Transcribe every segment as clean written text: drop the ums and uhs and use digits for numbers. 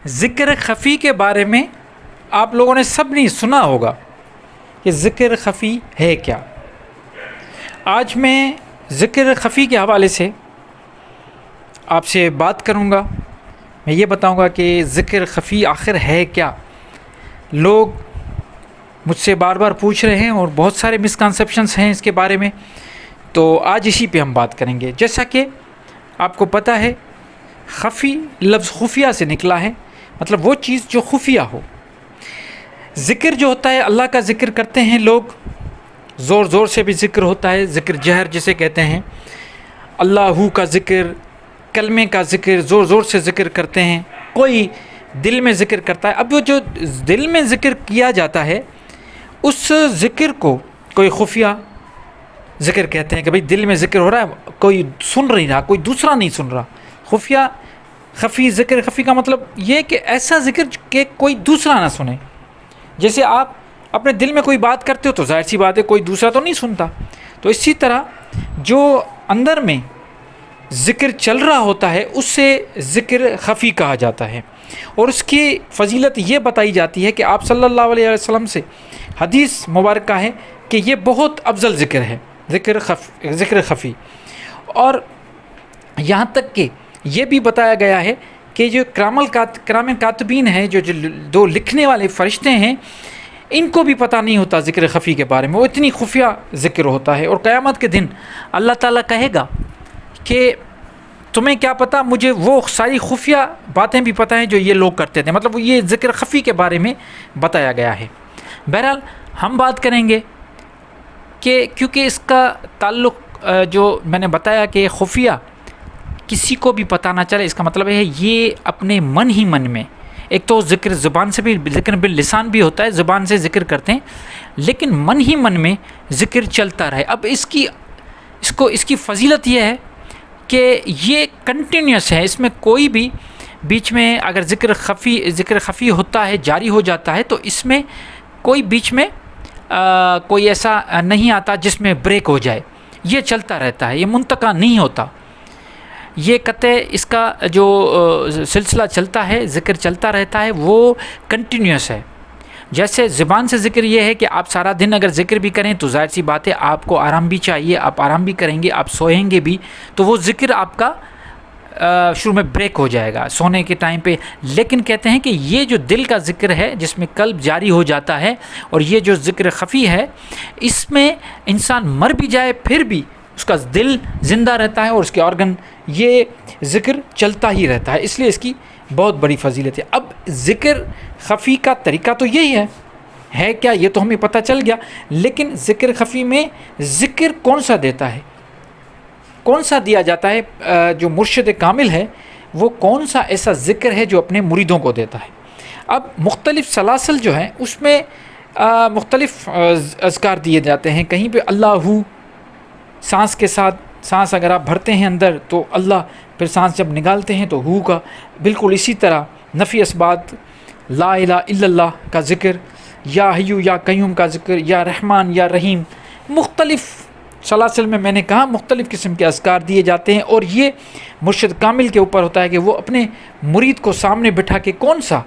ذکر خفی کے بارے میں آپ لوگوں نے سب نے سنا ہوگا کہ ذکر خفی ہے کیا. آج میں ذکر خفی کے حوالے سے آپ سے بات کروں گا. میں یہ بتاؤں گا کہ ذکر خفی آخر ہے کیا. لوگ مجھ سے بار بار پوچھ رہے ہیں اور بہت سارے مسکنسیپشنس ہیں اس کے بارے میں، تو آج اسی پہ ہم بات کریں گے. جیسا کہ آپ کو پتہ ہے خفی لفظ خفیہ سے نکلا ہے، مطلب وہ چیز جو خفیہ ہو. ذکر جو ہوتا ہے، اللہ کا ذکر کرتے ہیں لوگ، زور زور سے بھی ذکر ہوتا ہے، ذکر جہر جسے کہتے ہیں. اللہ کا ذکر، کلمے کا ذکر، زور زور سے ذکر کرتے ہیں. کوئی دل میں ذکر کرتا ہے. اب وہ جو دل میں ذکر کیا جاتا ہے اس ذکر کو کوئی خفیہ ذکر کہتے ہیں کہ بھئی دل میں ذکر ہو رہا ہے، کوئی سن نہیں رہا، کوئی دوسرا نہیں سن رہا. خفیہ خفی، ذکر خفی کا مطلب یہ کہ ایسا ذکر کہ کوئی دوسرا نہ سنے. جیسے آپ اپنے دل میں کوئی بات کرتے ہو تو ظاہر سی بات ہے کوئی دوسرا تو نہیں سنتا. تو اسی طرح جو اندر میں ذکر چل رہا ہوتا ہے اس سے ذکر خفی کہا جاتا ہے. اور اس کی فضیلت یہ بتائی جاتی ہے کہ آپ صلی اللہ علیہ وسلم سے حدیث مبارکہ ہے کہ یہ بہت افضل ذکر ہے، ذکر خفی. اور یہاں تک کہ یہ بھی بتایا گیا ہے کہ جو کرام کاتبین ہیں، جو دو لکھنے والے فرشتے ہیں، ان کو بھی پتہ نہیں ہوتا ذکر خفی کے بارے میں. وہ اتنی خفیہ ذکر ہوتا ہے. اور قیامت کے دن اللہ تعالیٰ کہے گا کہ تمہیں کیا پتہ، مجھے وہ ساری خفیہ باتیں بھی پتہ ہیں جو یہ لوگ کرتے تھے. مطلب یہ ذکر خفی کے بارے میں بتایا گیا ہے. بہرحال ہم بات کریں گے کہ کیونکہ اس کا تعلق جو میں نے بتایا کہ خفیہ کسی کو بھی پتہ نہ چلے، اس کا مطلب ہے یہ اپنے من ہی من میں، ایک تو ذکر زبان سے بھی، ذکر باللسان بھی ہوتا ہے، زبان سے ذکر کرتے ہیں، لیکن من ہی من میں ذکر چلتا رہے. اب اس کی فضیلت یہ ہے کہ یہ کنٹینیوس ہے. اس میں کوئی بھی بیچ میں اگر ذکر خفی ہوتا ہے، جاری ہو جاتا ہے، تو اس میں کوئی بیچ میں کوئی ایسا نہیں آتا جس میں بریک ہو جائے. یہ چلتا رہتا ہے، یہ منتقع نہیں ہوتا. یہ قطع اس کا جو سلسلہ چلتا ہے، ذکر چلتا رہتا ہے، وہ کنٹینیوس ہے. جیسے زبان سے ذکر یہ ہے کہ آپ سارا دن اگر ذکر بھی کریں تو ظاہر سی بات ہے آپ کو آرام بھی چاہیے، آپ آرام بھی کریں گے، آپ سوئیں گے بھی، تو وہ ذکر آپ کا شروع میں بریک ہو جائے گا سونے کے ٹائم پہ. لیکن کہتے ہیں کہ یہ جو دل کا ذکر ہے جس میں قلب جاری ہو جاتا ہے، اور یہ جو ذکر خفی ہے، اس میں انسان مر بھی جائے پھر بھی اس کا دل زندہ رہتا ہے اور اس کے آرگن، یہ ذکر چلتا ہی رہتا ہے. اس لیے اس کی بہت بڑی فضیلت ہے. اب ذکر خفی کا طریقہ تو یہی ہے کیا، یہ تو ہمیں پتہ چل گیا. لیکن ذکر خفی میں ذکر کون سا دیتا ہے، کون سا دیا جاتا ہے؟ جو مرشد کامل ہے وہ کون سا ایسا ذکر ہے جو اپنے مریدوں کو دیتا ہے. اب مختلف سلاسل جو ہیں اس میں مختلف اذکار دیے جاتے ہیں. کہیں پہ اللہ، سانس کے ساتھ، سانس اگر آپ بھرتے ہیں اندر تو اللہ، پھر سانس جب نکالتے ہیں تو ہو کا. بالکل اسی طرح نفی اسبات، لا الہ الا اللہ کا ذکر، یا حیو یا قیوم کا ذکر، یا رحمان یا رحیم. مختلف سلاسل میں نے کہا مختلف قسم کے اذکار دیے جاتے ہیں. اور یہ مرشد کامل کے اوپر ہوتا ہے کہ وہ اپنے مرید کو سامنے بٹھا کے کون سا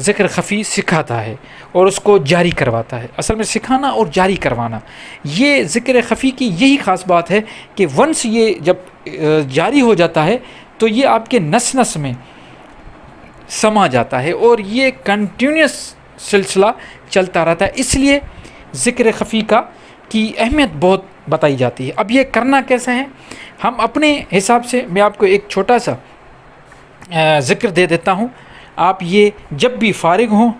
ذکر خفی سکھاتا ہے اور اس کو جاری کرواتا ہے. اصل میں سکھانا اور جاری کروانا، یہ ذکر خفی کی یہی خاص بات ہے کہ ونس یہ جب جاری ہو جاتا ہے تو یہ آپ کے نس نس میں سما جاتا ہے اور یہ کنٹینیوس سلسلہ چلتا رہتا ہے. اس لیے ذکر خفی کی اہمیت بہت بتائی جاتی ہے. اب یہ کرنا کیسا ہے، ہم اپنے حساب سے، میں آپ کو ایک چھوٹا سا ذکر دے دیتا ہوں. آپ یہ جب بھی فارغ ہوں،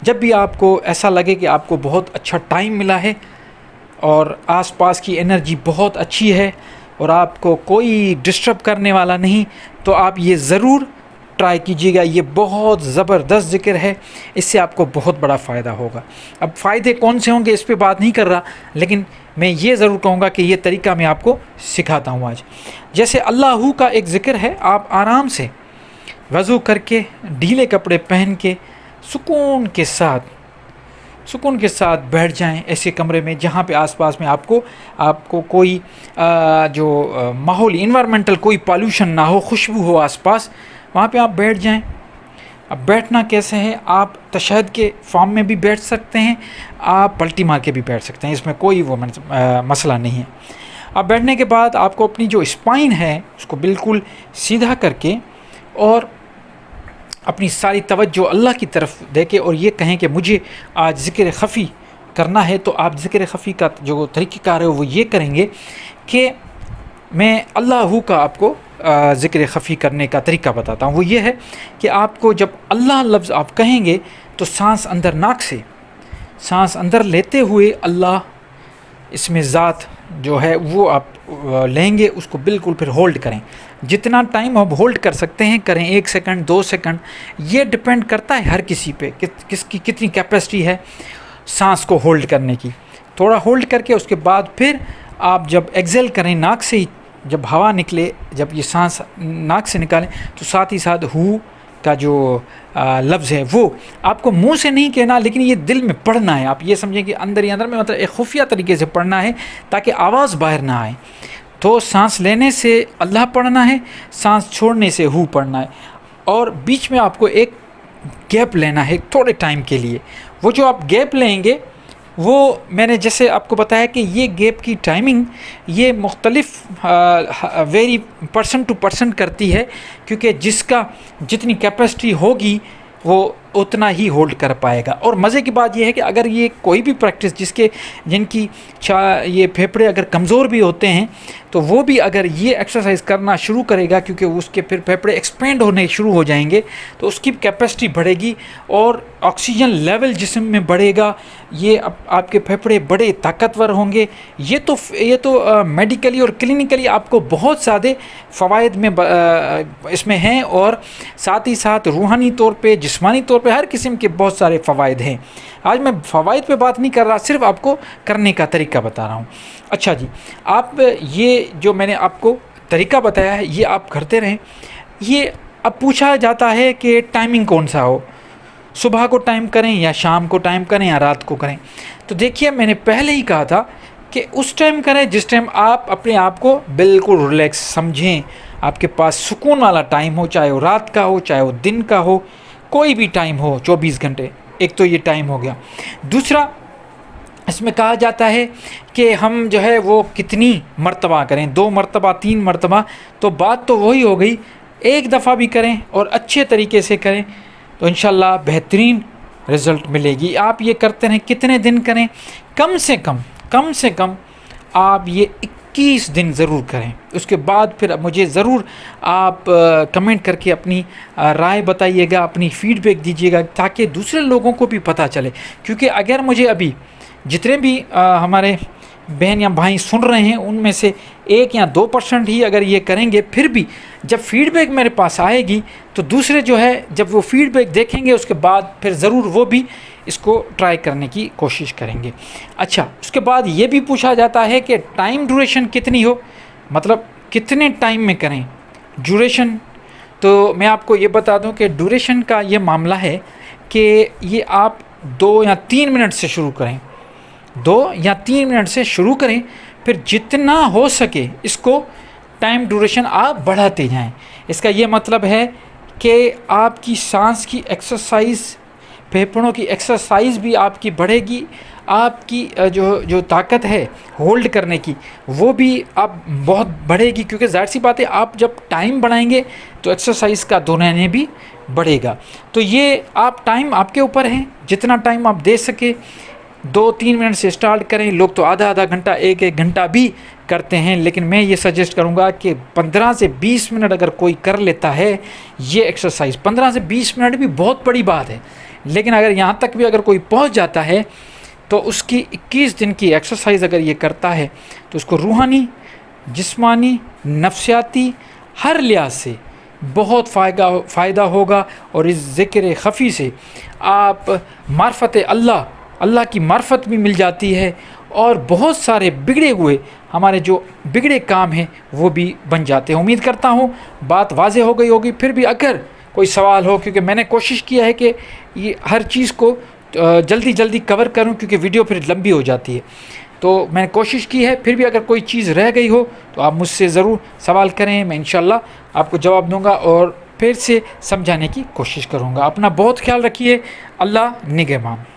جب بھی آپ کو ایسا لگے کہ آپ کو بہت اچھا ٹائم ملا ہے اور آس پاس کی انرجی بہت اچھی ہے اور آپ کو کوئی ڈسٹرب کرنے والا نہیں، تو آپ یہ ضرور ٹرائی کیجیے گا. یہ بہت زبردست ذکر ہے، اس سے آپ کو بہت بڑا فائدہ ہوگا. اب فائدے کون سے ہوں گے اس پہ بات نہیں کر رہا، لیکن میں یہ ضرور کہوں گا کہ یہ طریقہ میں آپ کو سکھاتا ہوں آج. جیسے اللہ کا ایک ذکر ہے، آپ آرام سے وضو کر کے، ڈھیلے کپڑے پہن کے، سکون کے ساتھ بیٹھ جائیں ایسے کمرے میں جہاں پہ آس پاس میں آپ کو کوئی جو ماحول انوائرمنٹل کوئی پالوشن نہ ہو، خوشبو ہو آس پاس، وہاں پہ آپ بیٹھ جائیں. اب بیٹھنا کیسے ہے، آپ تشہد کے فارم میں بھی بیٹھ سکتے ہیں، آپ پلٹی مار کے بھی بیٹھ سکتے ہیں، اس میں کوئی وہ مسئلہ نہیں ہے۔ اب بیٹھنے کے بعد آپ کو اپنی جو اسپائن ہے اس کو بالکل سیدھا کر کے اور اپنی ساری توجہ اللہ کی طرف دے کے اور یہ کہیں کہ مجھے آج ذکر خفی کرنا ہے، تو آپ ذکر خفی کا جو طریقہ کار ہے وہ یہ کریں گے کہ میں اللہ کا آپ کو ذکر خفی کرنے کا طریقہ بتاتا ہوں۔ وہ یہ ہے کہ آپ کو جب اللہ لفظ آپ کہیں گے تو سانس اندر ناک سے سانس اندر لیتے ہوئے اللہ اس میں ذات جو ہے وہ آپ لیں گے، اس کو بالکل پھر ہولڈ کریں، جتنا ٹائم آپ ہولڈ کر سکتے ہیں کریں، 1 سیکنڈ 2 سیکنڈ، یہ ڈپینڈ کرتا ہے ہر کسی پہ کس کی کتنی کیپیسٹی ہے سانس کو ہولڈ کرنے کی۔ تھوڑا ہولڈ کر کے اس کے بعد پھر آپ جب ایگزیل کریں ناک سے ہی، جب ہوا نکلے، جب یہ سانس ناک سے نکالیں تو ساتھ ہی ساتھ ہو کا جو لفظ ہے وہ آپ کو منہ سے نہیں کہنا، لیکن یہ دل میں پڑھنا ہے۔ آپ یہ سمجھیں کہ اندر ہی اندر میں مطلب ایک خفیہ طریقے سے پڑھنا ہے تاکہ آواز باہر نہ آئے۔ تو سانس لینے سے اللہ پڑھنا ہے، سانس چھوڑنے سے ہو پڑھنا ہے، اور بیچ میں آپ کو ایک گیپ لینا ہے تھوڑے ٹائم کے لیے۔ وہ جو آپ گیپ لیں گے وہ میں نے جیسے آپ کو بتایا کہ یہ گیپ کی ٹائمنگ یہ مختلف ویری پرسن ٹو پرسن کرتی ہے، کیونکہ جس کا جتنی کیپیسٹی ہوگی وہ اتنا ہی ہولڈ کر پائے گا۔ اور مزے کی بات یہ ہے کہ اگر یہ کوئی بھی پریکٹس جن کی یہ پھیپھڑے اگر کمزور بھی ہوتے ہیں تو وہ بھی اگر یہ ایکسرسائز کرنا شروع کرے گا، کیونکہ اس کے پھر پھیپھڑے ایکسپینڈ ہونے شروع ہو جائیں گے تو اس کی کیپیسٹی بڑھے گی اور آکسیجن لیول جسم میں بڑھے گا، یہ آپ کے پھیپھڑے بڑے طاقتور ہوں گے۔ یہ تو میڈیکلی اور کلینکلی آپ کو بہت زیادہ فوائد میں اس میں ہیں، اور ساتھ ہی ساتھ روحانی طور پہ جسمانی طور پہ ہر قسم کے بہت سارے فوائد ہیں۔ آج میں فوائد پہ بات نہیں کر رہا، صرف آپ کو کرنے کا طریقہ بتا رہا ہوں۔ اچھا جی، آپ یہ جو میں نے آپ کو طریقہ بتایا ہے یہ آپ کرتے رہیں۔ یہ اب پوچھا جاتا ہے کہ ٹائمنگ کون سا ہو، صبح کو ٹائم کریں یا شام کو ٹائم کریں یا رات کو کریں؟ تو دیکھیے میں نے پہلے ہی کہا تھا کہ اس ٹائم کریں جس ٹائم آپ اپنے آپ کو بالکل ریلیکس سمجھیں، آپ کے پاس سکون والا ٹائم ہو، چاہے وہ رات کا ہو چاہے وہ دن کا ہو، کوئی بھی ٹائم ہو 24 گھنٹے۔ ایک تو یہ ٹائم ہو گیا۔ دوسرا اس میں کہا جاتا ہے کہ ہم جو ہے وہ کتنی مرتبہ کریں، 2 مرتبہ 3 مرتبہ، تو بات تو وہی ہو گئی، ایک دفعہ بھی کریں اور اچھے طریقے سے کریں تو انشاءاللہ بہترین رزلٹ ملے گی۔ آپ یہ کرتے رہیں، کتنے دن کریں؟ کم سے کم آپ یہ 21 دن ضرور کریں۔ اس کے بعد پھر مجھے ضرور آپ کمنٹ کر کے اپنی رائے بتائیے گا، اپنی فیڈ بیک دیجیے گا، تاکہ دوسرے لوگوں کو بھی پتہ چلے۔ کیونکہ اگر مجھے ابھی جتنے بھی ہمارے بہن یا بھائی سن رہے ہیں ان میں سے 1 یا 2% ہی اگر یہ کریں گے، پھر بھی جب فیڈ بیک میرے پاس آئے گی تو دوسرے جو ہے جب وہ فیڈ بیک دیکھیں گے اس کے بعد پھر ضرور وہ بھی اس کو ٹرائی کرنے کی کوشش کریں گے۔ اچھا، اس کے بعد یہ بھی پوچھا جاتا ہے کہ ٹائم ڈیوریشن کتنی ہو، مطلب کتنے ٹائم میں کریں ڈیوریشن؟ تو میں آپ کو یہ بتا دوں کہ ڈیوریشن کا یہ معاملہ ہے کہ یہ آپ 2 یا 3 منٹ سے شروع کریں، 2 یا 3 منٹ سے شروع کریں، پھر جتنا ہو سکے اس کو ٹائم ڈیوریشن آپ بڑھاتے جائیں۔ اس کا یہ مطلب ہے کہ آپ کی سانس کی ایکسرسائز، پھیپھڑوں کی ایکسرسائز بھی آپ کی بڑھے گی، آپ کی جو طاقت ہے ہولڈ کرنے کی وہ بھی آپ بہت بڑھے گی، کیونکہ ظاہر سی بات ہے آپ جب ٹائم بڑھائیں گے تو ایکسرسائز کا دورانیہ بھی بڑھے گا۔ تو یہ آپ ٹائم آپ کے اوپر ہے، جتنا ٹائم آپ دے سکے، 2-3 منٹ سے سٹارٹ کریں۔ لوگ تو آدھا گھنٹہ 1 گھنٹہ بھی کرتے ہیں، لیکن میں یہ سجیسٹ کروں گا کہ 15 سے 20 منٹ اگر کوئی کر لیتا ہے یہ ایکسرسائز، 15 سے 20 منٹ بھی بہت بڑی بات ہے، لیکن اگر یہاں تک بھی اگر کوئی پہنچ جاتا ہے تو اس کی 21 دن کی ایکسرسائز اگر یہ کرتا ہے تو اس کو روحانی، جسمانی، نفسیاتی ہر لحاظ سے بہت فائدہ ہوگا، اور اس ذکر خفی سے آپ معرفت اللہ کی معرفت بھی مل جاتی ہے، اور بہت سارے بگڑے ہوئے ہمارے جو بگڑے کام ہیں وہ بھی بن جاتے ہیں۔ امید کرتا ہوں بات واضح ہو گئی ہوگی۔ پھر بھی اگر کوئی سوال ہو، کیونکہ میں نے کوشش کیا ہے کہ یہ ہر چیز کو جلدی کور کروں، کیونکہ ویڈیو پھر لمبی ہو جاتی ہے، تو میں نے کوشش کی ہے۔ پھر بھی اگر کوئی چیز رہ گئی ہو تو آپ مجھ سے ضرور سوال کریں، میں انشاءاللہ آپ کو جواب دوں گا، اور پھر سے سمجھانے کی کوشش کروں گا۔ اپنا بہت خیال رکھیے، اللہ نگہبان۔